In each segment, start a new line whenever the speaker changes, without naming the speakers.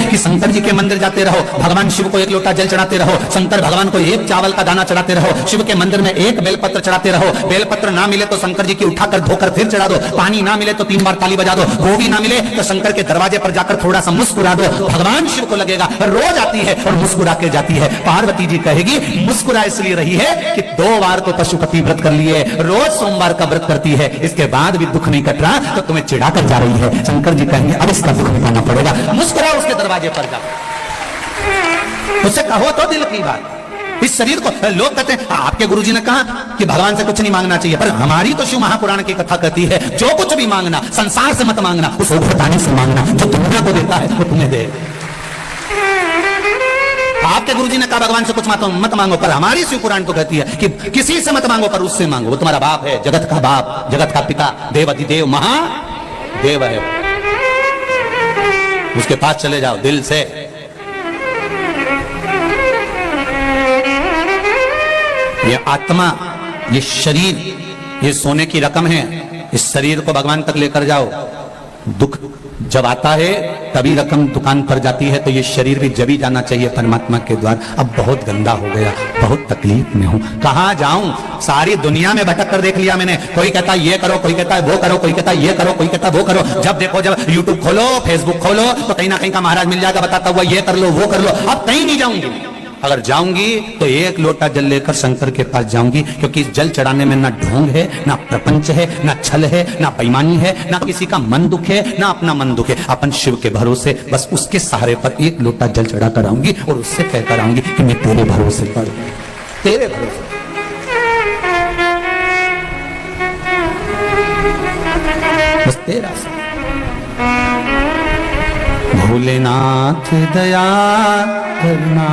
कि शंकर जी के मंदिर जाते रहो, भगवान शिव को एक लोटा जल चढ़ाते रहो, शंकर भगवान को एक चावल का दाना चढ़ाते रहो, शिव के मंदिर में एक बेलपत्र चढ़ाते रहो, बेलपत्र ना मिले तो शंकर जी की उठाकर धोकर फिर चढ़ा दो, पानी ना मिले तो 3 बार ताली बजा दो, वो भी ना मिले तो शंकर के दरवाजे पर जाकर थोड़ा सा मुस्कुरा दो। भगवान शिव को लगेगा रोज आती है और मुस्कुरा के जाती है। पार्वती जी कहेगी मुस्कुरा इसलिए रही है कि 2 बार तो पशुपति व्रत कर लिए, रोज सोमवार का व्रत करती है, इसके बाद भी दुख नहीं कट रहा तो तुम्हें चिढ़ा कर जा रही है। शंकर जी कहेंगे अब इसका दुख मिटाना पड़ेगा, मुस्कुराओ उसके दरवाजे पर जाओ, उससे कहो तो दिल की बात। इस शरीर को लोग कहते हैं आपके गुरुजी ने कहा कि भगवान से कुछ नहीं मांगना चाहिए, पर हमारी तो शिव महापुराण की कथा कहती है जो कुछ भी मांगना संसार से मत मांगना, उस उभरताने से मांगना, जो दुनिया को देता है वो तुम्हें दे। आपके गुरुजी ने कहा भगवान से कुछ मत मांगो, पर हमारी शिव पुराण तो कहती है कि किसी से मत मांगो पर उससे मांगो, वो तुम्हारा बाप है, जगत का बाप, जगत का पिता, देव अधिदेव महादेव है, उसके पास चले जाओ दिल से। ये आत्मा, ये शरीर, ये सोने की रकम है, इस शरीर को भगवान तक लेकर जाओ। दुख जब आता है तभी रकम दुकान पर जाती है, तो ये शरीर भी जब ही जाना चाहिए परमात्मा के द्वार। अब बहुत गंदा हो गया, बहुत तकलीफ में हूं, कहां जाऊं? सारी दुनिया में भटक कर देख लिया मैंने, कोई कहता है ये करो, कोई कहता है वो करो, कोई कहता है ये करो, कोई कहता है वो करो। जब देखो, जब यूट्यूब खोलो, फेसबुक खोलो, तो कहीं ना कहीं का महाराज मिल जाएगा बताता हुआ ये कर लो वो कर लो। अब कहीं नहीं जाऊंगी, अगर जाऊंगी तो एक लोटा जल लेकर शंकर के पास जाऊंगी, क्योंकि इस जल चढ़ाने में ना ढोंग है, ना प्रपंच है, ना छल है, ना बेईमानी है, ना किसी का मन दुख है, ना अपना मन दुख है। अपन शिव के भरोसे बस उसके सहारे पर एक लोटा जल चढ़ा कर आऊंगी और उससे कहकर आऊंगी कि मैं तेरे भरोसे पर, तेरे भरोसे। बस तेरा भोलेनाथ दया करना,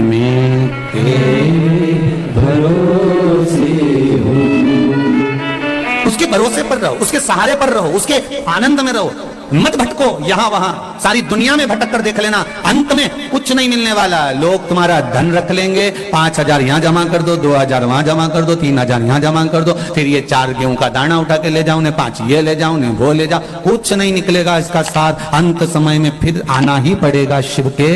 मैं तेरे भरोसे हूँ। उसके भरोसे पर रहो, उसके सहारे पर रहो, उसके आनंद में रहो, मत भटको यहां वहां। सारी दुनिया में भटक कर देख लेना, अंत में कुछ नहीं मिलने वाला। लोग तुम्हारा धन रख लेंगे, 5,000 यहां जमा कर दो, 2,000 वहां जमा कर दो, 3,000 यहां जमा कर दो, फिर ये 4 गेहूं का दाना उठा के ले जाओ, ने 5 ये ले जाओ, ने वो ले जाओ, कुछ नहीं निकलेगा इसका सार। अंत समय में फिर आना ही पड़ेगा शिव के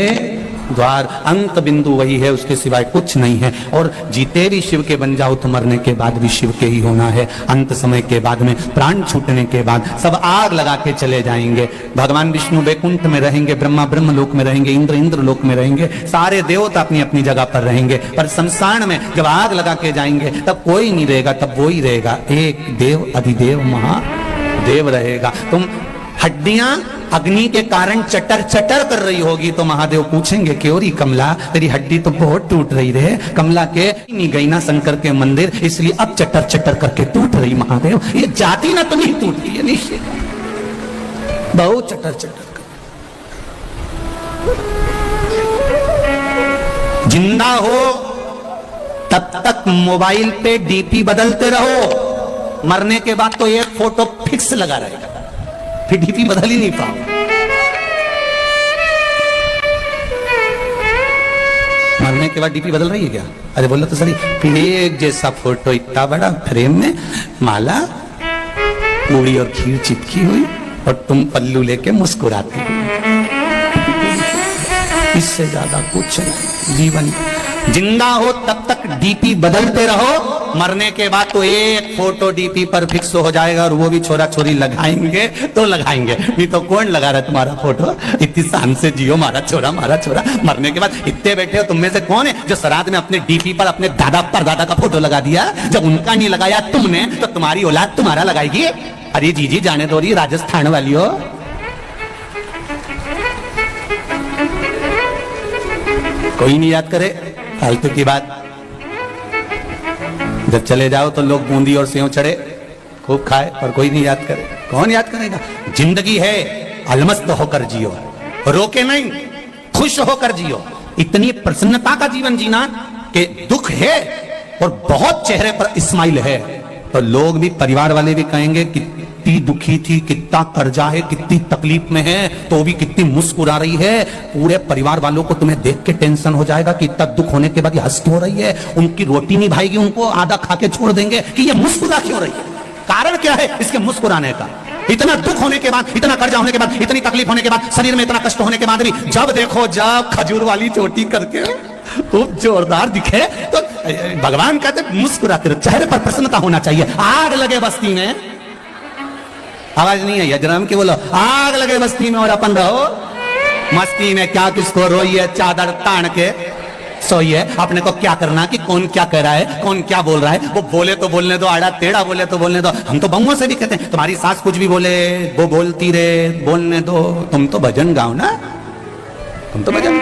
द्वार। अंत बिंदु वही है, उसके सिवाय कुछ नहीं है। और जीते भी शिव के बन जाओ तो मरने के बाद भी शिव के ही होना है। अंत समय के बाद में, प्राण छूटने के बाद सब आग लगा के चले जाएंगे। भगवान विष्णु वैकुंठ में रहेंगे, ब्रह्मा ब्रह्म लोक में रहेंगे, इंद्र इंद्र लोक में रहेंगे, सारे देवता अपनी अपनी जगह पर रहेंगे। पर शमशान में जब आग लगा के जाएंगे तब कोई नहीं रहेगा, तब वो ही रहेगा, एक देव अधिदेव महादेव रहेगा। तुम हड्डियां अग्नि के कारण चटर चटर कर रही होगी तो महादेव पूछेंगे क्यों री कमला, तेरी हड्डी तो बहुत टूट रही रहे। कमला के नहीं गई ना शंकर के मंदिर, इसलिए अब चटर चटर करके टूट रही। महादेव ये जाति ना तो नहीं टूटती है, निश्चित बहुत चटर चटर कर। जिंदा हो तब तक मोबाइल पे डीपी बदलते रहो, मरने के बाद तो एक फोटो फिक्स लगा रहेगा, फिर डीपी बदल ही नहीं पाओ। मरने के बाद डीपी बदल रही है क्या? अरे बोलो तो सही, फिर एक जैसा फोटो इतना बड़ा फ्रेम में, माला पूरी और खीर चिपकी हुई और तुम पल्लू लेके मुस्कुराती हुई। इससे ज्यादा कुछ नहीं जीवन। जिंदा हो तब तक डीपी बदलते रहो, मरने के बाद तो एक फोटो डीपी पर फिक्स हो जाएगा, और वो भी छोरा छोरी लगाएंगे तो लगाएंगे भी। तो कौन लगा रहा है तुम्हारा फोटो? इतनी शान से जियो, मारा छोरा मारा छोरा। मरने के बाद इतने बैठे हो, तुम में से कौन है जो श्राद्ध में अपने डीपी पर अपने दादा परदादा का फोटो लगा दिया? जब उनका नहीं लगाया तुमने, तो तुम्हारी औलाद तुम्हारा लगाएगी। अरे जीजी जाने दो, रही राजस्थान वाली हो। कोई नहीं याद करे, फालतू की बात। जब चले जाओ तो लोग बूंदी और सेव चढ़े खूब खाए, पर कोई नहीं याद करे। कौन याद करेगा? जिंदगी है, अलमस्त होकर जियो, रोके नहीं, खुश होकर जियो। इतनी प्रसन्नता का जीवन जीना कि दुख है और बहुत चेहरे पर स्माइल है, तो लोग भी, परिवार वाले भी कहेंगे कितनी दुखी थी, कितना कर्जा है, कितनी तकलीफ में है, तो भी कितनी मुस्कुरा रही है। पूरे परिवार वालों को तुम्हें देख के टेंशन हो जाएगा कि इतना दुख होने के बाद ये हंस क्यों रही है। उनकी रोटी नहीं भाएगी, उनको आधा खा के छोड़ देंगे कि ये मुस्कुरा क्यों रही है। कारण क्या है इसके मुस्कुराने का? इतना दुख होने के बाद, इतना कर्जा होने के बाद, इतनी तकलीफ होने के बाद, शरीर में इतना कष्ट होने के बाद भी जब देखो जब खजूर वाली चोटी करके तो जोरदार दिखे तो भगवान कहते मुस्कुराते रहो, चेहरे पर प्रसन्नता होना चाहिए। आग लगे बस्ती में, आवाज नहीं है यजराम की, बोलो आग लगे बस्ती में और अपन रहो मस्ती में। क्या किसको रोइए, चादर तान के सोइए। अपने को क्या करना कि कौन क्या कह रहा है, कौन क्या बोल रहा है, वो बोले तो बोलने दो, आड़ा टेढ़ा बोले तो बोलने दो। हम तो बहुओं से भी कहते हैं तुम्हारी सास कुछ भी बोले वो बोलती रहे, बोलने दो, तुम तो भजन गाओ ना, तुम तो भजन,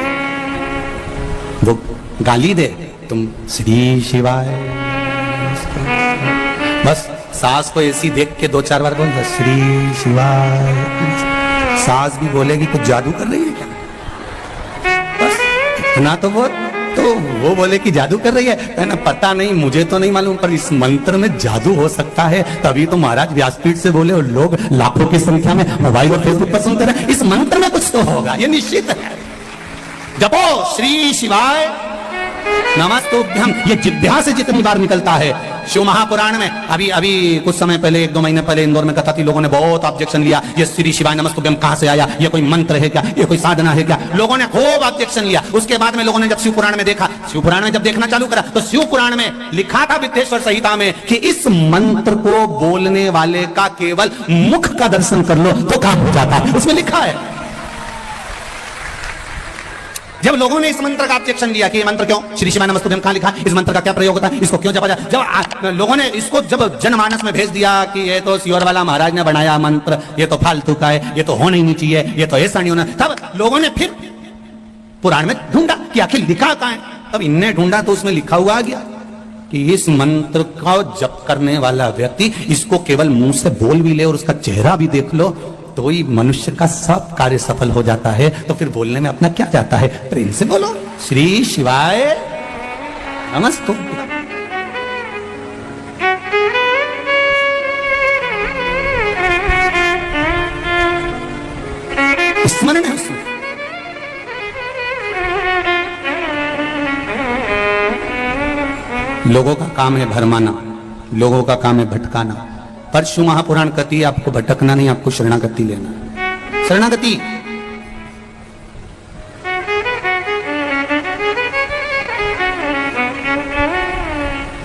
वो गाली दे तुम श्री शिवाय, बस सास को ऐसी देख के 2-4 बार बोल दो श्री शिवाय। सास भी बोलेगी कुछ जादू कर रही है क्या, बस इतना तो वो बोले कि जादू कर रही है ना, पता नहीं, मुझे तो नहीं मालूम, पर इस मंत्र में जादू हो सकता है। तभी तो महाराज व्यासपीठ से बोले और लोग लाखों की संख्या में मोबाइल और फेसबुक पर सुनते रहे। इस मंत्र में कुछ तो होगा, ये निश्चित है। जपो श्री शिवाय नमस्तुभ्यम, ये जिह्वा से जितनी बार निकलता है। शिव महापुराण में अभी कुछ समय पहले, 1-2 महीने पहले इंदौर में कथा थी, लोगों ने बहुत ऑब्जेक्शन लिया, ये श्री शिवाय नमस्तुभ्यम कहां से आया, ये कोई मंत्र है क्या, ये कोई साधना है क्या, लोगों ने खूब ऑब्जेक्शन लिया। उसके बाद में लोगों ने जब शिव पुराण में देखा, शिव पुराण में जब देखना चालू करा तो शिव पुराण में लिखा था वित्तेश्वर संहिता में कि इस मंत्र को बोलने वाले का केवल मुख का दर्शन कर लो तो काम हो जाता है, उसमें लिखा है। जब लोगों ने इस मंत्र का ऑब्जेक्शन लिया कि ये मंत्र क्यों, श्री शिवाय नमस्तुभ्यम कहां लिखा, इस मंत्र का क्या प्रयोग होता है, इसको क्यों जपा जाए, जब लोगों ने इसको जब जनमानस में भेज दिया कि ये तो सियोर वाला महाराज ने बनाया मंत्र, ये तो फालतू का है, ये तो होना ही नहीं चाहिए, ये तो ऐसा नहीं होना, तब लोगों ने फिर पुराण में ढूंढा कि आखिर लिखा कहां है। तब इनने ढूंढा तो उसमें लिखा हुआ आ गया कि इस मंत्र का जप करने वाला व्यक्ति इसको केवल मुंह से बोल भी ले और उसका चेहरा भी देख लो तो ही मनुष्य का सब कार्य सफल हो जाता है। तो फिर बोलने में अपना क्या जाता है, प्रेम से बोलो श्री शिवाय नमस्तु। स्मरण है उसमें। लोगों का काम है भरमाना, लोगों का काम है भटकाना, पर शिव महापुराण कहती है आपको भटकना नहीं, आपको शरणागति लेना। शरणागति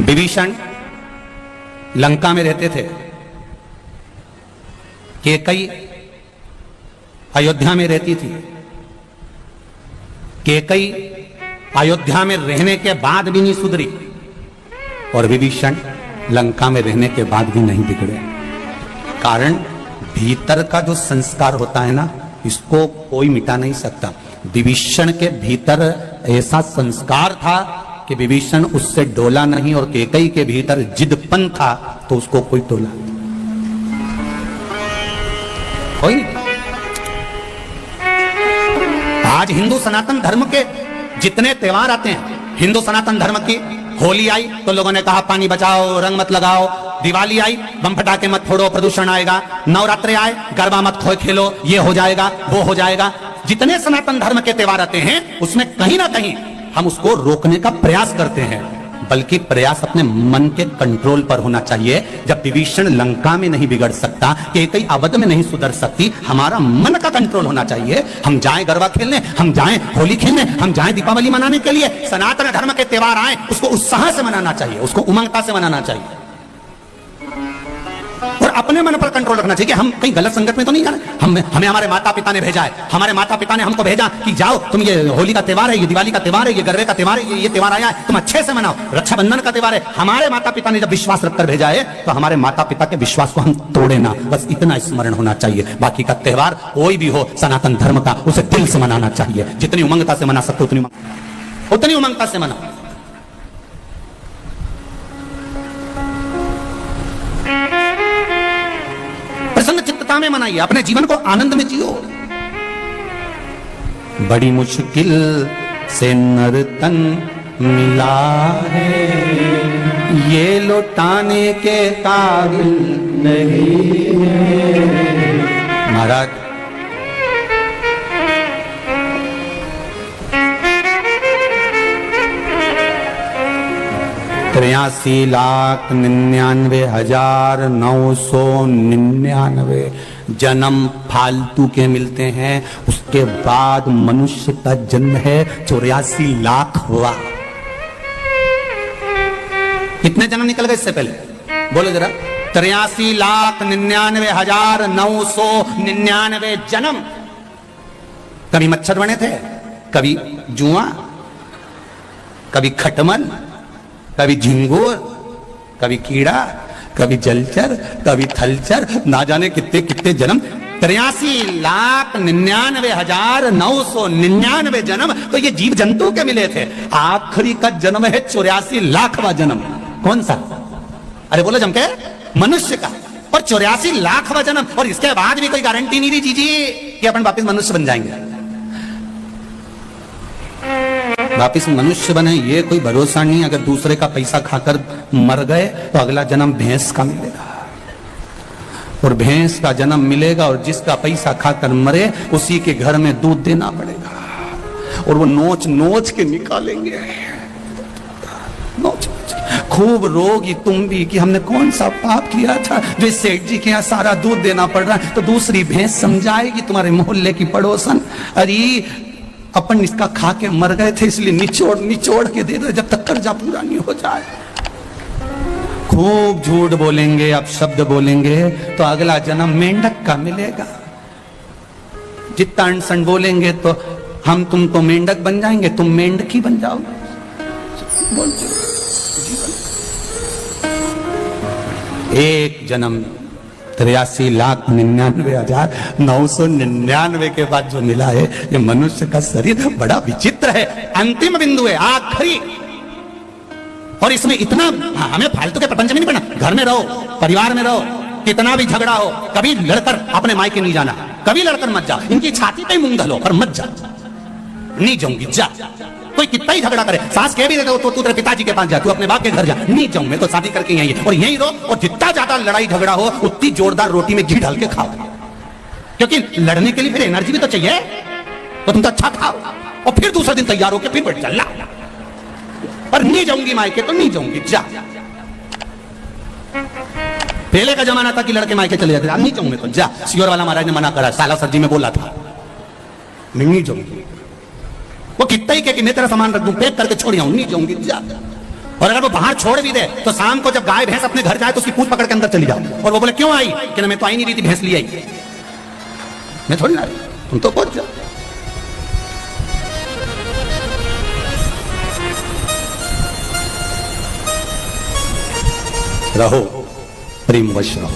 विभीषण लंका में रहते थे, कैकेयी अयोध्या में रहती थी। कैकेयी अयोध्या में रहने के बाद भी नहीं सुधरी और विभीषण लंका में रहने के बाद भी नहीं बिगड़े। कारण भीतर का जो संस्कार होता है ना, इसको कोई मिटा नहीं सकता। विभीषण के भीतर ऐसा संस्कार था कि विभीषण उससे डोला नहीं, और कैकेयी के भीतर जिदपन था तो उसको कोई टोला कोई नहीं। आज हिंदू सनातन धर्म के जितने त्योहार आते हैं, हिंदू सनातन धर्म की होली आई तो लोगों ने कहा पानी बचाओ, रंग मत लगाओ। दिवाली आई बम फटाके मत फोड़ो, प्रदूषण आएगा। नवरात्रे आए गरबा मत खेलो, ये हो जाएगा वो हो जाएगा। जितने सनातन धर्म के त्योहार आते हैं उसमें कहीं ना कहीं हम उसको रोकने का प्रयास करते हैं, बल्कि प्रयास अपने मन के कंट्रोल पर होना चाहिए। जब विभीषण लंका में नहीं बिगड़ सकता, कैकेयी अवध में नहीं सुधर सकती, हमारा मन का कंट्रोल होना चाहिए। हम जाएं गरबा खेलने, हम जाएं होली खेलने, हम जाएं दीपावली मनाने के लिए। सनातन धर्म के त्योहार आए उसको उत्साह से मनाना चाहिए, उसको उमंगता से मनाना चाहिए, और अपने मन पर कंट्रोल रखना चाहिए कि हम कहीं गलत संगत में तो नहीं जाना। हमें हमारे माता पिता ने भेजा है, हमारे माता पिता ने हमको भेजा कि जाओ तुम, ये होली का त्योहार है, ये दिवाली का त्योहार है, ये गरबे का त्योहार है, ये त्योहार आया है, तुम अच्छे से मनाओ। रक्षाबंधन का त्योहार है, हमारे माता पिता ने जब विश्वास रखकर भेजा है तो हमारे माता पिता के विश्वास को हम तोड़े ना, बस इतना स्मरण होना चाहिए। बाकी का त्योहार कोई भी हो सनातन धर्म का, उसे दिल से मनाना चाहिए। जितनी उमंगता से मना सकते उतनी उमंगता से मनाओ। प्रसन्न चित्तता में मनाइए, अपने जीवन को आनंद में जियो। बड़ी मुश्किल से नर तन मिला है, ये लौटाने के काबिल नहीं है। महाराज 83,99,999 जन्म फालतू के मिलते हैं। उसके बाद मनुष्य का जन्म है 84 लाख हुआ। कितने जन्म निकल गए इससे पहले बोलो जरा? 83,99,999 जन्म। कभी मच्छर बने थे, कभी जुआ, कभी खटमल, कभी झिंगुर, कभी कीड़ा, कभी जलचर, कभी थलचर, ना जाने कितने कितने जन्म। 83,99,999 जन्म तो ये जीव जंतु के मिले थे। आखिरी का जन्म है 84 लाखवां जन्म। कौन सा? अरे बोलो जम के, मनुष्य का। और 84 लाखवां जन्म, और इसके बाद भी कोई गारंटी नहीं दी जीजी कि अपन वापिस मनुष्य बन जाएंगे। वापिस मनुष्य बने ये कोई भरोसा नहीं। अगर दूसरे का पैसा खाकर मर गए तो अगला जन्म भैंस का मिलेगा, और भैंस का जन्म मिलेगा, और जिसका पैसा खाकर मरे उसी के घर में दूध देना पड़ेगा, और वो नोच नोच के निकालेंगे। नोच खूब रोगी तुम भी कि हमने कौन सा पाप किया था जो इस सेठ जी के यहाँ सारा दूध देना पड़ रहा है। तो दूसरी भैंस समझाएगी तुम्हारे मोहल्ले की पड़ोसन, अरे अपन इसका खा के मर गए थे इसलिए निचोड़ निचोड़ के दे दो जब तक कर्जा पूरा नहीं हो जाए। खूब झूठ बोलेंगे, अब शब्द बोलेंगे तो अगला जन्म मेंढक का मिलेगा। जितना अनसन बोलेंगे तो हम तुमको मेंढक बन जाएंगे, तुम मेंढकी बन जाओगे। एक जन्म 83,99,999 के बाद जो मिला है ये मनुष्य का शरीर बड़ा विचित्र है। अंतिम बिंदु है, आखिरी। और इसमें इतना हमें फालतू के प्रपंच में नहीं पड़ना। घर में रहो, परिवार में रहो, कितना भी झगड़ा हो, कभी लड़कर अपने मायके नहीं जाना, कभी लड़कर मत जा। इनकी छाती पे मूंग धलो पर मत जा। नहीं जाऊंगी जा। कोई कितना ही झगड़ा करे, सास कह भी देते हो तो तू तेरे पिताजी के पास जा, तू अपने बाप के घर जा। नहीं जाऊं, मैं तो शादी करके यहीं है और यहीं रहो, और जितना ज्यादा लड़ाई झगड़ा हो उतनी जोरदार रोटी में घी डाल के खाओ, क्योंकि लड़ने के लिए फिर एनर्जी भी तो चाहिए। तो तुम तो अच्छा खाओ और फिर दूसरा दिन तैयार होकर फिर बैठ चल। पर नहीं जाऊंगी मायके तो नहीं जाऊंगी जा। पहले का जमाना था कि लड़के मायके चले जाते, नहीं जाऊंगे तो जा। सियोर वाला महाराज ने मना करा, साला सरजी में बोला था नहीं जाऊंगी। वो कितना ही कि मैं तेरा सामान रख दूं, पैक करके छोड़ आऊं, नहीं जाऊंगी जा। और अगर वो बाहर छोड़ भी दे तो शाम को जब गाय भैंस अपने घर जाए तो उसकी पूंछ पकड़ के अंदर चली जाओ, और वो बोले क्यों आई? कि मैं तो आई नहीं रही थी, भैंस ली आई। मैं थोड़ी ना आई, तुम तो पहुंच जाओ। रहो प्रेमवश रहो।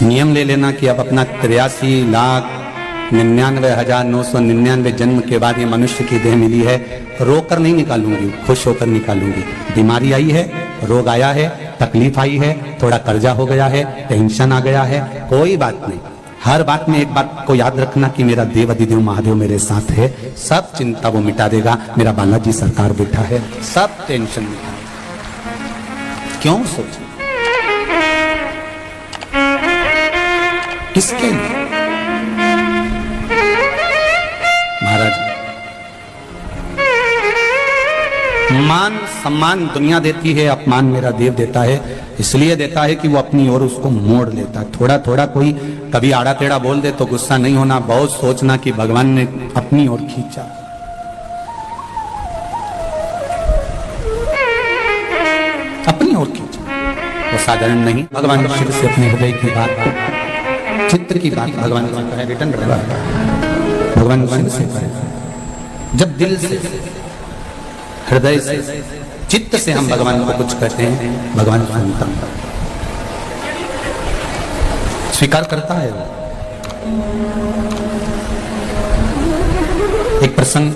नियम ले लेना कि अब अपना 83,99,999 जन्म के बाद ये मनुष्य की देह मिली है, रोकर नहीं निकालूंगी, खुश होकर निकालूंगी। बीमारी आई है, रोग आया है, तकलीफ आई है, थोड़ा कर्जा हो गया है, टेंशन आ गया है, कोई बात नहीं। हर बात में एक बात को याद रखना कि मेरा देव अधिदेव महादेव मेरे साथ है, सब चिंता वो मिटा देगा। मेरा बालाजी सरकार बैठा है, सब टेंशन मिटा। क्यों सोच किसके लिए? महाराज, मान सम्मान दुनिया देती है, अपमान मेरा देव देता है। इसलिए देता है कि वो अपनी ओर उसको मोड़ लेता है। थोड़ा थोड़ा कोई कभी आड़ा टेढ़ा बोल दे तो गुस्सा नहीं होना, बहुत सोचना कि भगवान ने अपनी ओर खींचा। अपनी ओर खींचा, वो साधारण नहीं। भगवान शिव से अपने हृदय की बात, चित्त की बात भगवान रिटर्न भगवान शिव से जब दिल से, हृदय से, चित्त से हम भगवान को कुछ कहते हैं, भगवान सुनता, स्वीकार करता है। एक प्रसंग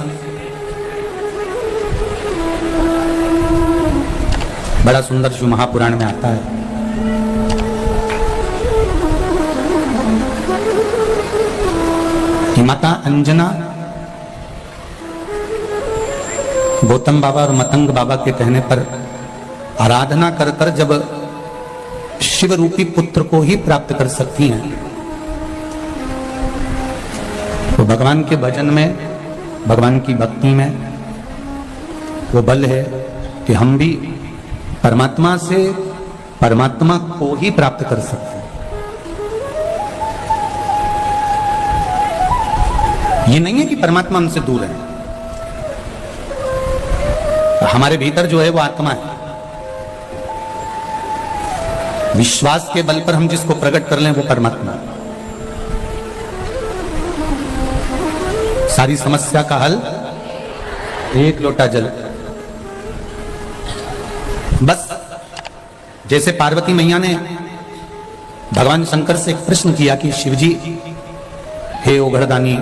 बड़ा सुंदर शिव महापुराण में आता है। कि माता अंजना गौतम बाबा और मतंग बाबा के कहने पर आराधना कर कर जब शिव रूपी पुत्र को ही प्राप्त कर सकती हैं, तो भगवान के भजन में, भगवान की भक्ति में वो बल है कि हम भी परमात्मा से परमात्मा को ही प्राप्त कर सकते हैं। ये नहीं है कि परमात्मा हमसे दूर है, हमारे भीतर जो है वो आत्मा है। विश्वास के बल पर हम जिसको प्रकट कर लें वो परमात्मा। सारी समस्या का हल एक लोटा जल। बस जैसे पार्वती मैया ने भगवान शंकर से एक प्रश्न किया कि शिवजी, हे ओघड़दानी,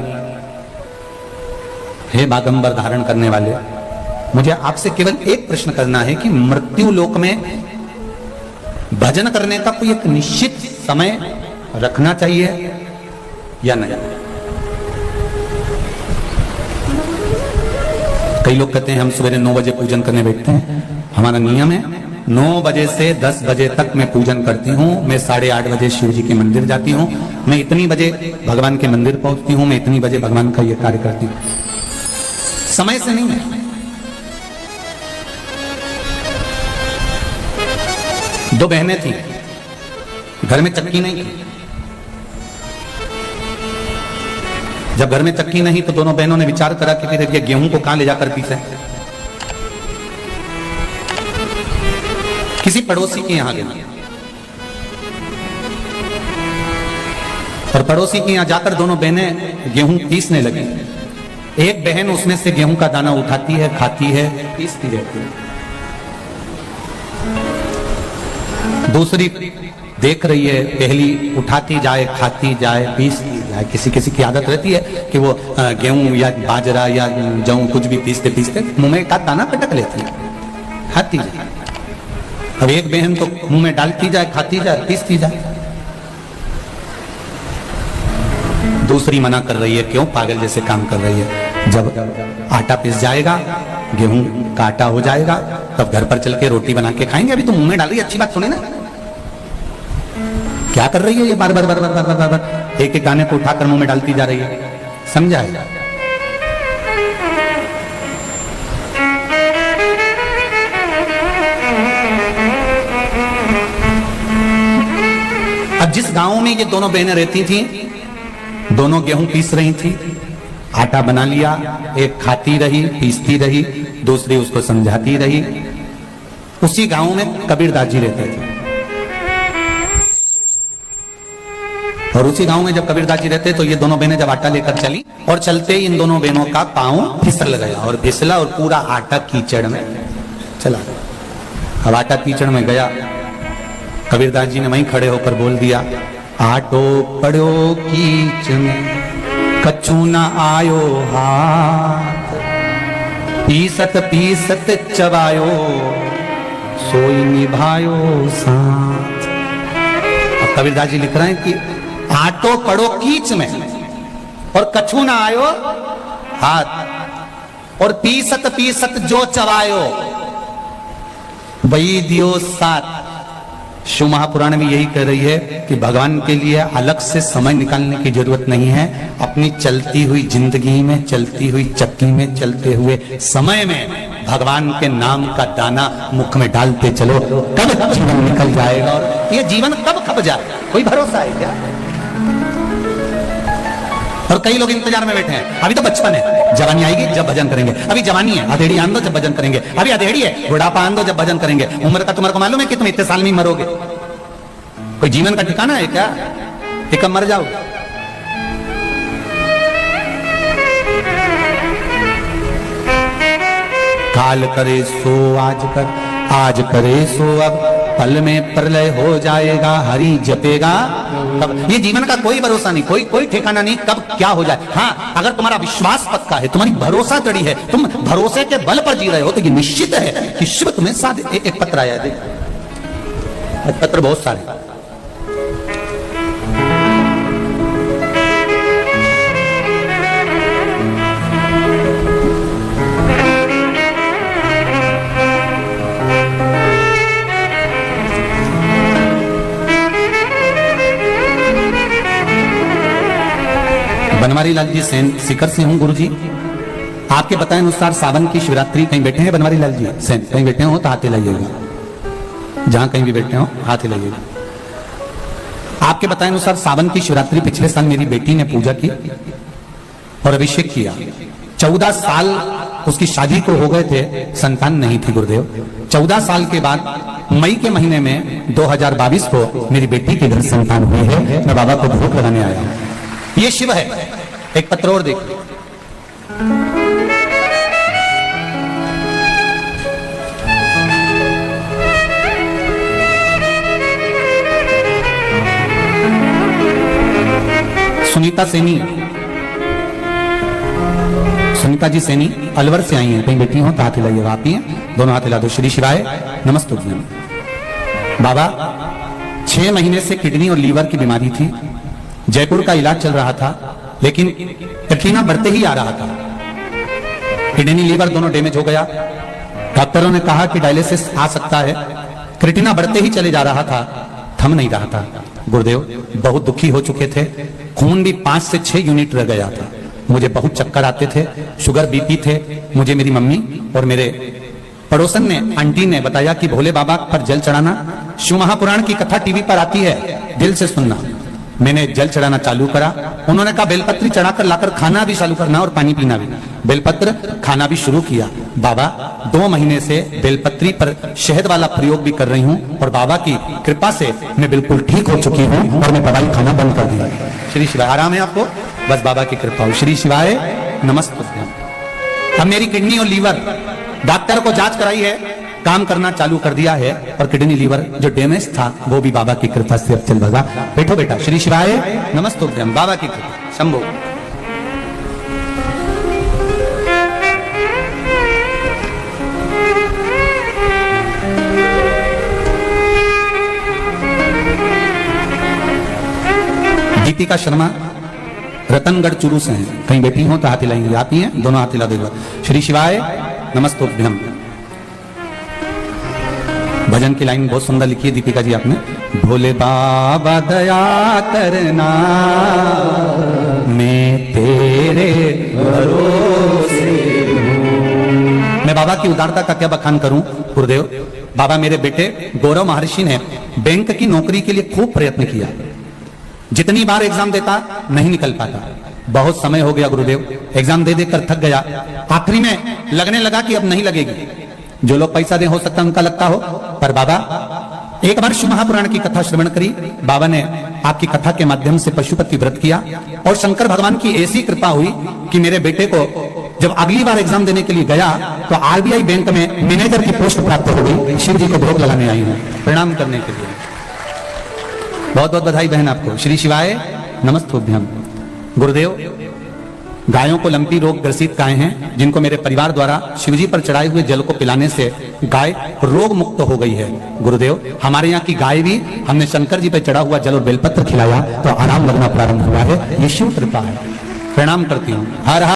हे बागंबर धारण करने वाले, मुझे आपसे केवल एक प्रश्न करना है कि मृत्यु लोक में भजन करने का कोई एक निश्चित समय रखना चाहिए या नहीं? कई लोग कहते हैं हम सवेरे 9 बजे पूजन करने बैठते हैं। हमारा नियम है 9 बजे से 10 बजे तक मैं पूजन करती हूँ। मैं 8:30 बजे शिव जी के मंदिर जाती हूँ। मैं इतनी बजे भगवान के मंदिर पहुंचती हूँ। मैं इतनी बजे भगवान का ये कार्य करती हूँ। समय से नहीं है। 2 बहनें थी, घर में चक्की नहीं थी। जब घर में चक्की नहीं तो दोनों बहनों ने विचार करा कि फिर ये गेहूं को कहां ले जाकर पीसे। किसी पड़ोसी के यहां गए और पड़ोसी के यहां जाकर दोनों बहनें गेहूं पीसने लगी। एक बहन उसमें से गेहूं का दाना उठाती है, खाती है, पीसती रहती है। दूसरी देख रही है, पहली उठाती जाए, खाती जाए, पीसती जाए। किसी किसी की आदत रहती है कि वो गेहूं या बाजरा या जौ कुछ भी पीसते पीसते मुंह में का दाना पटक लेती है, खाती जाए। अब एक बहन तो मुंह में डालती जाए, खाती जाए, पीसती जाए। दूसरी मना कर रही है, क्यों पागल जैसे काम कर रही है। जब आटा पिस जाएगा, गेहूं का आटा हो जाएगा, तब घर पर चल के रोटी बना के खाएंगे। अभी तो मुंह में डाल रही है, अच्छी बात सुने ना। क्या कर रही है ये? बार बार बार बार बार बार बार एक एक गाने को उठाकर मुंह में डालती जा रही है। समझा है? अब जिस गांव में ये दोनों बहनें रहती थी, दोनों गेहूं पीस रही थी, आटा बना लिया, एक खाती रही, पीसती रही, दूसरी उसको समझाती रही। उसी गांव में कबीरदास जी रहते थे। और उसी गांव में जब कबीरदास जी रहते तो ये दोनों बहनें जब आटा लेकर चली और चलते ही इन दोनों बहनों का पांव फिसल गया और फिसला और पूरा आटा कीचड़ में चला गया। अब आटा कीचड़ में गया, कबीरदास जी ने वहीं खड़े होकर बोल दिया, आटो पड़ो कीच में कछु न आयो हाथ, पीसत पीसत चबायो सोई निभायो साथ। अब कबीरदास जी लिख रहे हैं कि आटो पड़ो कीच में और कछु ना आयो हाथ, और पीसत पीसत जो चबायो वही दियो साथ। शिव महापुराण में यही कह रही है कि भगवान के लिए अलग से समय निकालने की जरूरत नहीं है। अपनी चलती हुई जिंदगी में, चलती हुई चक्की में, चलते हुए समय में भगवान के नाम का दाना मुख में डालते चलो, कब जीवन निकल जाएगा। और ये जीवन कब खप जाए, कोई भरोसा है क्या? और कई लोग इंतजार में बैठे हैं, अभी तो बचपन है, जवानी आएगी जब भजन करेंगे। अभी जवानी है, अधेड़ी आन दो जब भजन करेंगे। अभी अधेड़ी है, बुढ़ापा आन दो जब भजन करेंगे। उम्र का तुम्हारे को मालूम है कि तुम इतने साल में मरोगे? कोई जीवन का ठिकाना है क्या कि कब मर जाओगे? काल करे सो आज कर, आज करे सो अब, पल में प्रलय हो जाएगा, हरि जपेगा तब। ये जीवन का कोई भरोसा नहीं, कोई ठिकाना नहीं, कब क्या हो जाए। हाँ, अगर तुम्हारा विश्वास पक्का है, तुम्हारी भरोसा कड़ी है, तुम भरोसे के बल पर जी रहे हो, तो ये निश्चित है कि शिव तुम्हें साथ। एक पत्र आया है, देख, पत्र बहुत सारे। बनवारी लाल जी सीकर से हूं गुरु जी। आपके बताए अनुसार सावन की शिवरात्रि, कहीं बैठे हैं बनवारी लाल जी सेन, कहीं बैठे हो तो हाथ हिलाइएगा, जहां कहीं भी बैठे हो हाथ हिलाइएगा। आपके बताए अनुसार सावन की शिवरात्रि पिछले साल मेरी बेटी ने पूजा की और अभिषेक किया। 14 साल उसकी शादी को हो गए थे, संतान नहीं थी गुरुदेव। 14 साल के बाद मई के महीने में 2022 को मेरी बेटी के घर संतान हुई है। मैं बाबा को भोग लगाने आया हूं। ये शिव है। एक पत्र और देखिए, सुनीता सेनी, सुनीता जी सेनी अलवर से आई हैं, कहीं बैठी हो तो हाथ हिलाइएगा। आप ही हैं, दोनों हाथ हिला दो। श्री शिवाय नमस्ते। बाबा 6 महीने से किडनी और लीवर की बीमारी थी, जयपुर का इलाज चल रहा था, लेकिन कठिना बढ़ते ही आ रहा था। किडनी लीवर दोनों डैमेज हो गया। डॉक्टरों ने कहा कि डायलिसिस आ सकता है। क्रिटिना बढ़ते ही चले जा रहा था, थम नहीं रहा था। गुरुदेव बहुत दुखी हो चुके थे, खून भी 5 से 6 यूनिट रह गया था। मुझे बहुत चक्कर आते थे, शुगर बीपी थे। मुझे मेरी मम्मी और मेरे पड़ोसन ने, आंटी ने बताया कि भोले बाबा पर जल चढ़ाना, शिव महापुराण की कथा टीवी पर आती है, दिल से सुनना। मैंने जल चढ़ाना चालू करा। उन्होंने कहा बेलपत्री चढ़ाकर लाकर खाना भी चालू करना और पानी पीना भी। बेलपत्र खाना भी शुरू किया। बाबा 2 महीने से बेलपत्री पर शहद वाला प्रयोग भी कर रही हूँ और बाबा की कृपा से मैं बिल्कुल ठीक हो चुकी हूँ और मैं दवाई खाना बंद कर दिया। श्री शिवाय, आराम है आपको, बस बाबा की कृपा हो। श्री शिवाय नमस्ते। अब मेरी किडनी और लीवर, डॉक्टर को जांच कराई है, काम करना चालू कर दिया है और किडनी लीवर जो डैमेज था वो भी बाबा की कृपा से अब चल लगा। बैठो बेटा। श्री शिवाय नमस्ते। बाबा की कृपा, शंभो। दीपिका शर्मा रतनगढ़ चुरू से हैं, कहीं बैठी हो तो हाथ हिलाएंगे। आप ही हैं, दोनों हाथ हिला देगा। श्री शिवाय नमस्तोभ्यम। भजन की लाइन बहुत सुंदर लिखी है दीपिका जी आपने। भोले बाबा दया करना, मैं तेरे भरोसे हूं। मैं बाबा की उदारता का क्या बखान करूं गुरुदेव। बाबा मेरे बेटे गौरव महर्षि ने बैंक की नौकरी के लिए खूब प्रयत्न किया, जितनी बार एग्जाम देता नहीं निकल पाता। बहुत समय हो गया गुरुदेव, एग्जाम दे देकर थक गया। आखिरी में लगने लगा कि अब नहीं लगेगी। जो लोग पैसा दे हो सकता है उनका लगता हो, पर बाबा एक बार शिव महापुराण की कथा श्रवण करी। बाबा ने आपकी कथा के माध्यम से पशुपति व्रत किया और शंकर भगवान की ऐसी कृपा हुई कि मेरे बेटे को जब अगली बार एग्जाम देने के लिए गया तो आरबीआई बैंक में मैनेजर की पोस्ट प्राप्त हो गई। शिव जी को भोग लगाने आई हूँ प्रणाम करने के लिए। बहुत बहुत बधाई बहन आपको। श्री शिवाय नमस्तोभ्यम। गुरुदेव गायों को लंपी रोग ग्रसित गाय हैं, जिनको मेरे परिवार द्वारा शिवजी पर चढ़ाए हुए जल को पिलाने से गाय रोग मुक्त हो गई है। गुरुदेव हमारे यहाँ की गाय भी हमने शंकर जी पर चढ़ा हुआ जल और बेलपत्र खिलाया तो आराम लगना प्रारंभ हुआ है। ये शिव कृपा है। प्रणाम करती हूँ। हर हर